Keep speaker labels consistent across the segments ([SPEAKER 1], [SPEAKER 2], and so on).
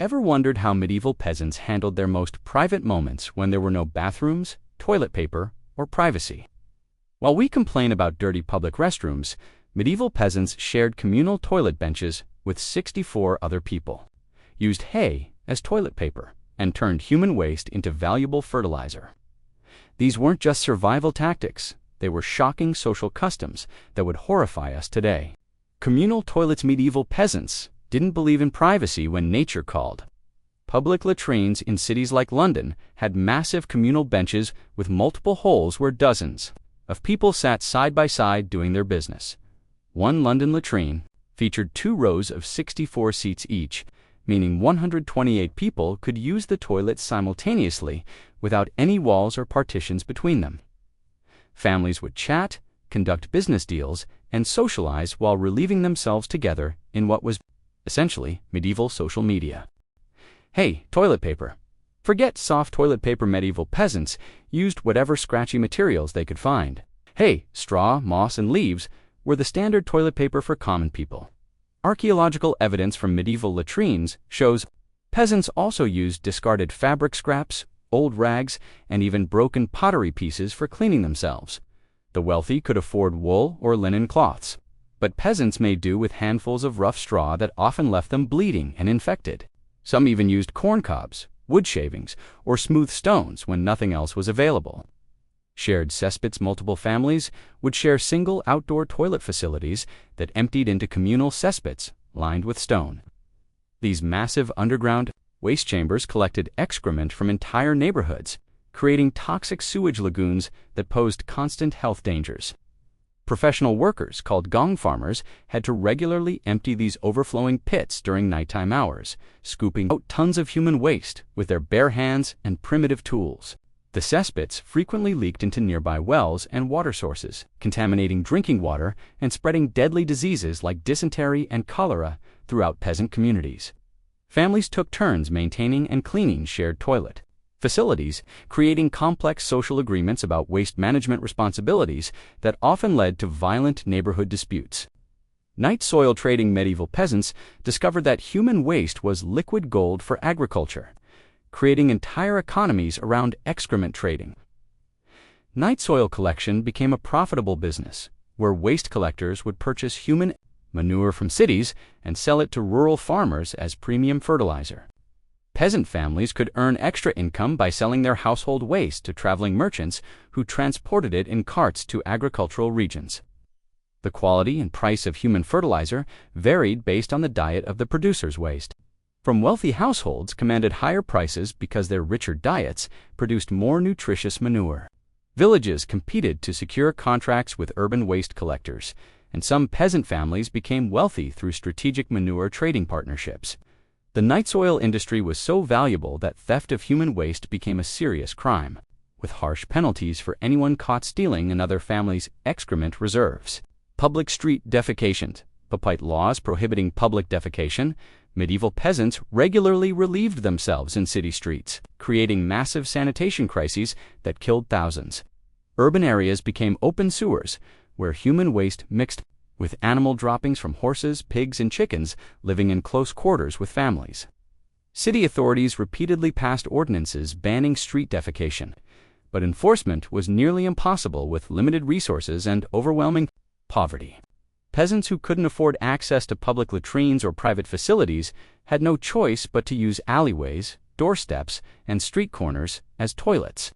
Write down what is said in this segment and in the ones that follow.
[SPEAKER 1] Ever wondered how medieval peasants handled their most private moments when there were no bathrooms, toilet paper, or privacy? While we complain about dirty public restrooms, medieval peasants shared communal toilet benches with 64 other people, used hay as toilet paper, and turned human waste into valuable fertilizer. These weren't just survival tactics, they were shocking social customs that would horrify us today. Communal toilets. Medieval peasants didn't believe in privacy when nature called. Public latrines in cities like London had massive communal benches with multiple holes where dozens of people sat side by side doing their business. One London latrine featured 2 rows of 64 seats each, meaning 128 people could use the toilet simultaneously without any walls or partitions between them. Families would chat, conduct business deals, and socialize while relieving themselves together in what was essentially medieval social media. Hey, toilet paper. Forget soft toilet paper. Medieval peasants used whatever scratchy materials they could find. Hay, straw, moss, and leaves were the standard toilet paper for common people. Archaeological evidence from medieval latrines shows peasants also used discarded fabric scraps, old rags, and even broken pottery pieces for cleaning themselves. The wealthy could afford wool or linen cloths, but peasants made do with handfuls of rough straw that often left them bleeding and infected. Some even used corn cobs, wood shavings, or smooth stones when nothing else was available. Shared cesspits. Multiple families would share single outdoor toilet facilities that emptied into communal cesspits lined with stone. These massive underground waste chambers collected excrement from entire neighborhoods, creating toxic sewage lagoons that posed constant health dangers. Professional workers, called gong farmers, had to regularly empty these overflowing pits during nighttime hours, scooping out tons of human waste with their bare hands and primitive tools. The cesspits frequently leaked into nearby wells and water sources, contaminating drinking water and spreading deadly diseases like dysentery and cholera throughout peasant communities. Families took turns maintaining and cleaning shared toilet facilities, creating complex social agreements about waste management responsibilities that often led to violent neighborhood disputes. Night soil trading. Medieval peasants discovered that human waste was liquid gold for agriculture, creating entire economies around excrement trading. Night soil collection became a profitable business, where waste collectors would purchase human manure from cities and sell it to rural farmers as premium fertilizer. Peasant families could earn extra income by selling their household waste to traveling merchants who transported it in carts to agricultural regions. The quality and price of human fertilizer varied based on the diet of the producer's waste. From wealthy households commanded higher prices because their richer diets produced more nutritious manure. Villages competed to secure contracts with urban waste collectors, and some peasant families became wealthy through strategic manure trading partnerships. The night soil industry was so valuable that theft of human waste became a serious crime, with harsh penalties for anyone caught stealing another family's excrement reserves. Public street defecation. Despite laws prohibiting public defecation, medieval peasants regularly relieved themselves in city streets, creating massive sanitation crises that killed thousands. Urban areas became open sewers, where human waste mixed with animal droppings from horses, pigs, and chickens living in close quarters with families. City authorities repeatedly passed ordinances banning street defecation, but enforcement was nearly impossible with limited resources and overwhelming poverty. Peasants who couldn't afford access to public latrines or private facilities had no choice but to use alleyways, doorsteps, and street corners as toilets.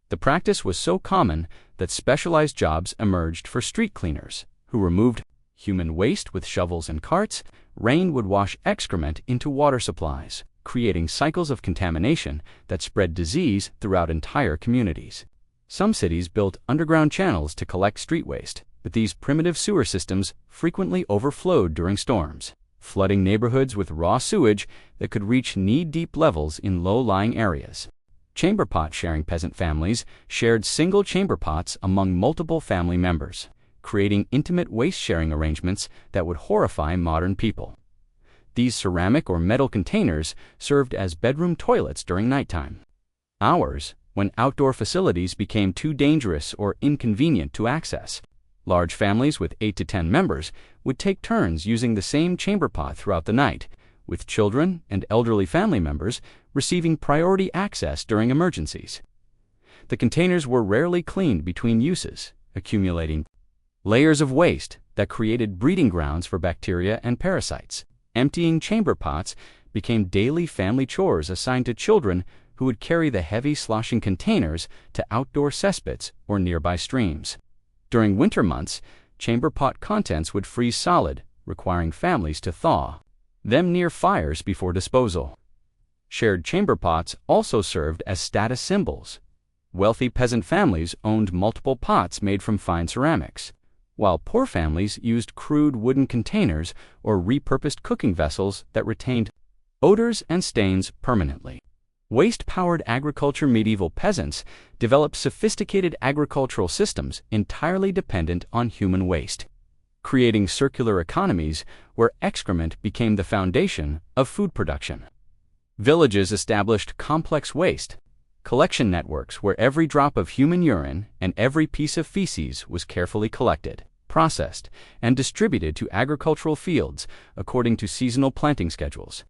[SPEAKER 1] The practice was so common that specialized jobs emerged for street cleaners, who removed human waste with shovels and carts. Rain would wash excrement into water supplies, creating cycles of contamination that spread disease throughout entire communities. Some cities built underground channels to collect street waste, but these primitive sewer systems frequently overflowed during storms, flooding neighborhoods with raw sewage that could reach knee-deep levels in low-lying areas. Chamber pot sharing. Peasant families shared single chamber pots among multiple family members, creating intimate waste-sharing arrangements that would horrify modern people. These ceramic or metal containers served as bedroom toilets during nighttime hours, when outdoor facilities became too dangerous or inconvenient to access. Large families with 8 to 10 members would take turns using the same chamber pot throughout the night, with children and elderly family members receiving priority access during emergencies. The containers were rarely cleaned between uses, accumulating layers of waste that created breeding grounds for bacteria and parasites. Emptying chamber pots became daily family chores assigned to children who would carry the heavy sloshing containers to outdoor cesspits or nearby streams. During winter months, chamber pot contents would freeze solid, requiring families to thaw them near fires before disposal. Shared chamber pots also served as status symbols. Wealthy peasant families owned multiple pots made from fine ceramics, while poor families used crude wooden containers or repurposed cooking vessels that retained odors and stains permanently. Waste-powered agriculture. Medieval peasants developed sophisticated agricultural systems entirely dependent on human waste, creating circular economies where excrement became the foundation of food production. Villages established complex waste collection networks where every drop of human urine and every piece of feces was carefully collected, processed, and distributed to agricultural fields according to seasonal planting schedules.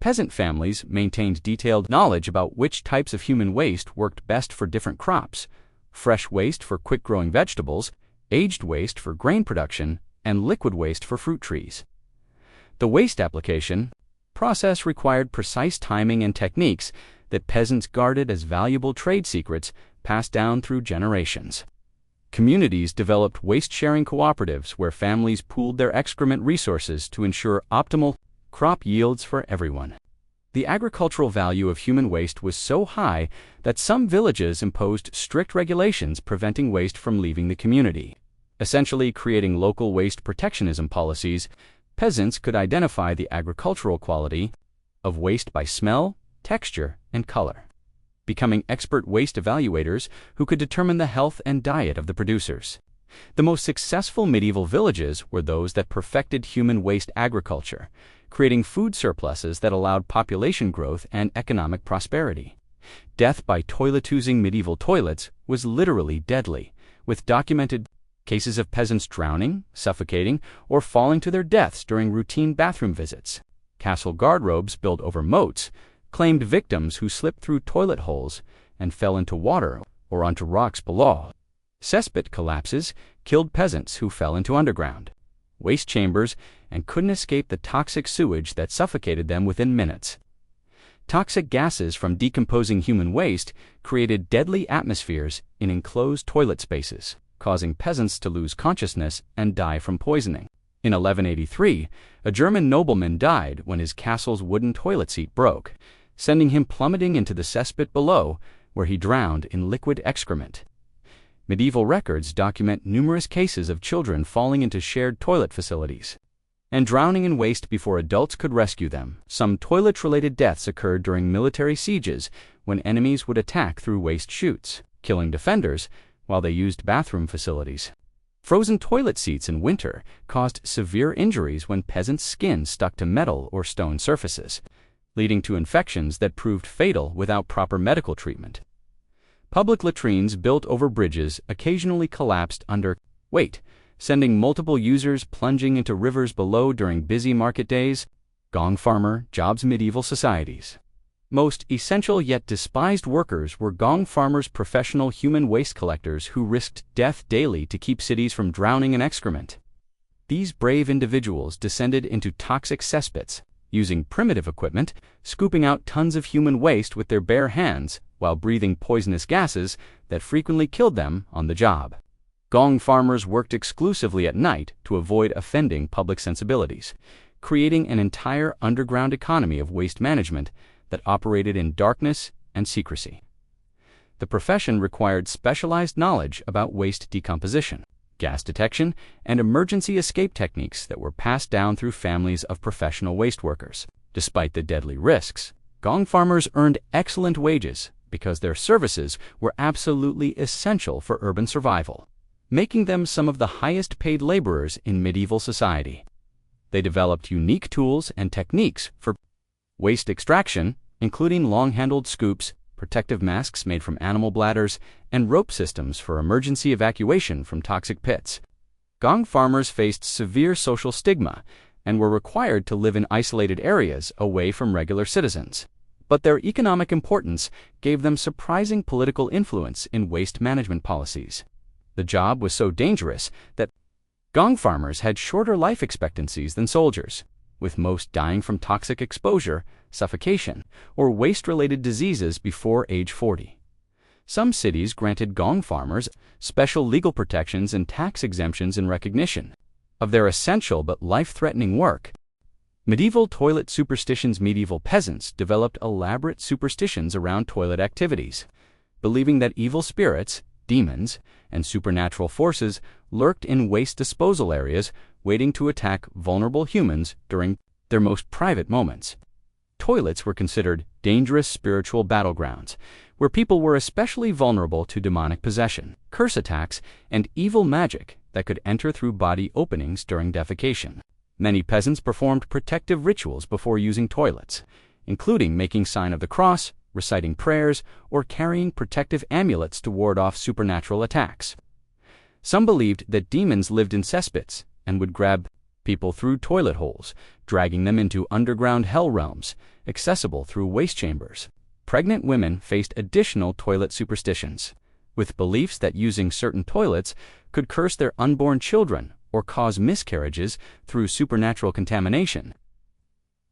[SPEAKER 1] Peasant families maintained detailed knowledge about which types of human waste worked best for different crops: fresh waste for quick-growing vegetables, aged waste for grain production, and liquid waste for fruit trees. The waste application process required precise timing and techniques that peasants guarded as valuable trade secrets passed down through generations. Communities developed waste-sharing cooperatives where families pooled their excrement resources to ensure optimal crop yields for everyone. The agricultural value of human waste was so high that some villages imposed strict regulations preventing waste from leaving the community. Essentially creating local waste protectionism policies, peasants could identify the agricultural quality of waste by smell, texture, and color, becoming expert waste evaluators who could determine the health and diet of the producers. The most successful medieval villages were those that perfected human waste agriculture, creating food surpluses that allowed population growth and economic prosperity. Death by toilet-using. Medieval toilets was literally deadly, with documented cases of peasants drowning, suffocating, or falling to their deaths during routine bathroom visits. Castle guard-robes built over moats claimed victims who slipped through toilet holes and fell into water or onto rocks below. Cesspit collapses killed peasants who fell into underground waste chambers and couldn't escape the toxic sewage that suffocated them within minutes. Toxic gases from decomposing human waste created deadly atmospheres in enclosed toilet spaces, causing peasants to lose consciousness and die from poisoning. In 1183, a German nobleman died when his castle's wooden toilet seat broke, sending him plummeting into the cesspit below, where he drowned in liquid excrement. Medieval records document numerous cases of children falling into shared toilet facilities and drowning in waste before adults could rescue them. Some toilet-related deaths occurred during military sieges when enemies would attack through waste chutes, killing defenders while they used bathroom facilities. Frozen toilet seats in winter caused severe injuries when peasants' skin stuck to metal or stone surfaces, leading to infections that proved fatal without proper medical treatment. Public latrines built over bridges occasionally collapsed under weight, sending multiple users plunging into rivers below during busy market days. Gong farmer jobs. Medieval societies' most essential yet despised workers were gong farmers, professional human waste collectors who risked death daily to keep cities from drowning in excrement. These brave individuals descended into toxic cesspits, using primitive equipment, scooping out tons of human waste with their bare hands while breathing poisonous gases that frequently killed them on the job. Gong farmers worked exclusively at night to avoid offending public sensibilities, creating an entire underground economy of waste management that operated in darkness and secrecy. The profession required specialized knowledge about waste decomposition, gas detection, and emergency escape techniques that were passed down through families of professional waste workers. Despite the deadly risks, gong farmers earned excellent wages because their services were absolutely essential for urban survival, making them some of the highest-paid laborers in medieval society. They developed unique tools and techniques for waste extraction, including long-handled scoops, protective masks made from animal bladders, and rope systems for emergency evacuation from toxic pits. Gong farmers faced severe social stigma, and were required to live in isolated areas away from regular citizens. But their economic importance gave them surprising political influence in waste management policies. The job was so dangerous that gong farmers had shorter life expectancies than soldiers, with most dying from toxic exposure, suffocation, or waste-related diseases before age 40. Some cities granted gong farmers special legal protections and tax exemptions in recognition of their essential but life-threatening work. Medieval toilet superstitions. Medieval peasants developed elaborate superstitions around toilet activities, believing that evil spirits, demons, and supernatural forces lurked in waste disposal areas, waiting to attack vulnerable humans during their most private moments. Toilets were considered dangerous spiritual battlegrounds, where people were especially vulnerable to demonic possession, curse attacks, and evil magic that could enter through body openings during defecation. Many peasants performed protective rituals before using toilets, including making sign of the cross, reciting prayers, or carrying protective amulets to ward off supernatural attacks. Some believed that demons lived in cesspits and would grab people through toilet holes, dragging them into underground hell realms, accessible through waste chambers. Pregnant women faced additional toilet superstitions, with beliefs that using certain toilets could curse their unborn children or cause miscarriages through supernatural contamination.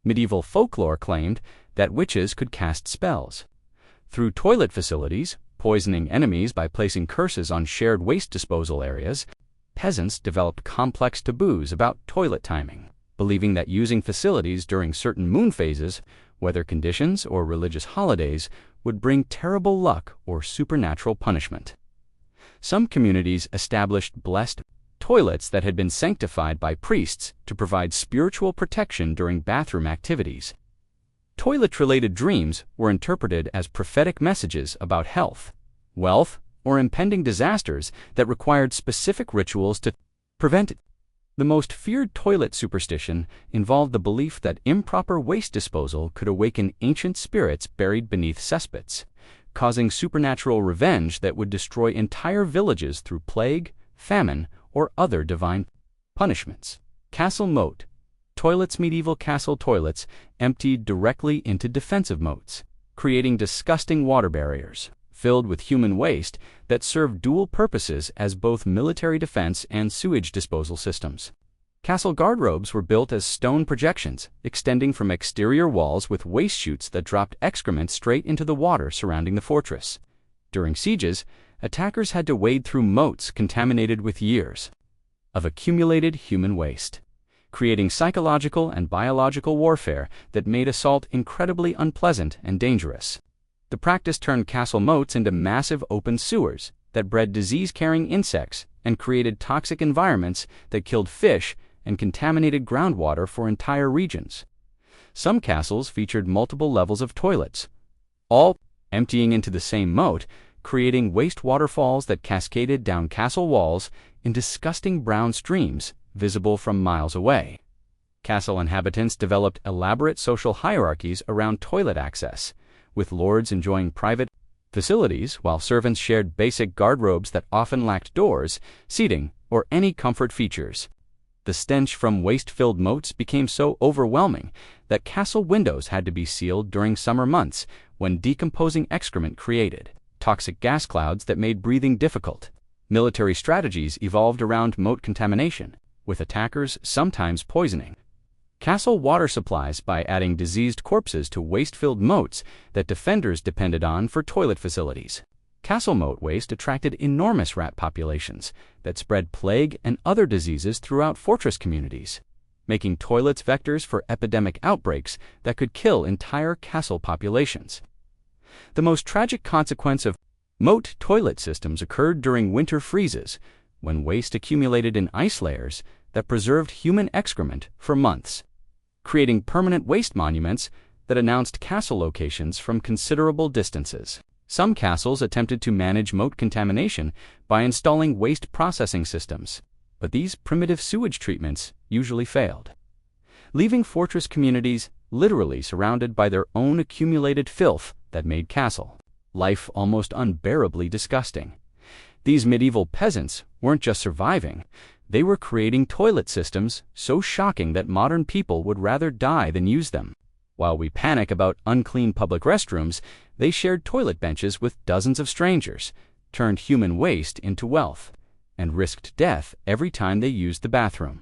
[SPEAKER 1] Medieval folklore claimed that witches could cast spells through toilet facilities, poisoning enemies by placing curses on shared waste disposal areas. Peasants developed complex taboos about toilet timing, believing that using facilities during certain moon phases, weather conditions, or religious holidays would bring terrible luck or supernatural punishment. Some communities established blessed toilets that had been sanctified by priests to provide spiritual protection during bathroom activities. Toilet-related dreams were interpreted as prophetic messages about health, wealth, or impending disasters that required specific rituals to prevent it. The most feared toilet superstition involved the belief that improper waste disposal could awaken ancient spirits buried beneath cesspits, causing supernatural revenge that would destroy entire villages through plague, famine, or other divine punishments. Castle moat toilets. Medieval castle toilets emptied directly into defensive moats, creating disgusting water barriers filled with human waste that served dual purposes as both military defense and sewage disposal systems. Castle guardrobes were built as stone projections, extending from exterior walls with waste chutes that dropped excrement straight into the water surrounding the fortress. During sieges, attackers had to wade through moats contaminated with years of accumulated human waste, creating psychological and biological warfare that made assault incredibly unpleasant and dangerous. The practice turned castle moats into massive open sewers that bred disease-carrying insects and created toxic environments that killed fish and contaminated groundwater for entire regions. Some castles featured multiple levels of toilets, all emptying into the same moat, creating waste waterfalls that cascaded down castle walls in disgusting brown streams visible from miles away. Castle inhabitants developed elaborate social hierarchies around toilet access, with lords enjoying private facilities while servants shared basic guardrobes that often lacked doors, seating, or any comfort features. The stench from waste-filled moats became so overwhelming that castle windows had to be sealed during summer months when decomposing excrement created toxic gas clouds that made breathing difficult. Military strategies evolved around moat contamination, with attackers sometimes poisoning castle water supplies by adding diseased corpses to waste-filled moats that defenders depended on for toilet facilities. Castle moat waste attracted enormous rat populations that spread plague and other diseases throughout fortress communities, making toilets vectors for epidemic outbreaks that could kill entire castle populations. The most tragic consequence of moat toilet systems occurred during winter freezes, when waste accumulated in ice layers that preserved human excrement for months, creating permanent waste monuments that announced castle locations from considerable distances. Some castles attempted to manage moat contamination by installing waste processing systems, but these primitive sewage treatments usually failed, leaving fortress communities literally surrounded by their own accumulated filth that made castle life almost unbearably disgusting. These medieval peasants weren't just surviving, They were creating toilet systems so shocking that modern people would rather die than use them. While we panic about unclean public restrooms, they shared toilet benches with dozens of strangers, turned human waste into wealth, and risked death every time they used the bathroom.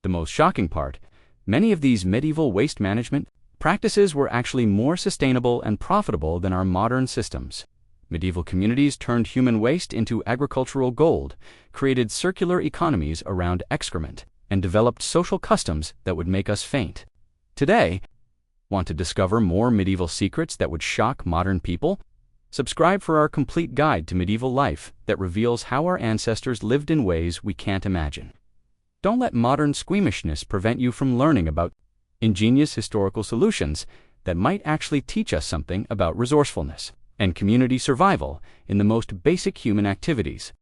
[SPEAKER 1] The most shocking part, many of these medieval waste management practices were actually more sustainable and profitable than our modern systems. Medieval communities turned human waste into agricultural gold, created circular economies around excrement, and developed social customs that would make us faint. Today, want to discover more medieval secrets that would shock modern people? Subscribe for our complete guide to medieval life that reveals how our ancestors lived in ways we can't imagine. Don't let modern squeamishness prevent you from learning about ingenious historical solutions that might actually teach us something about resourcefulness and community survival in the most basic human activities.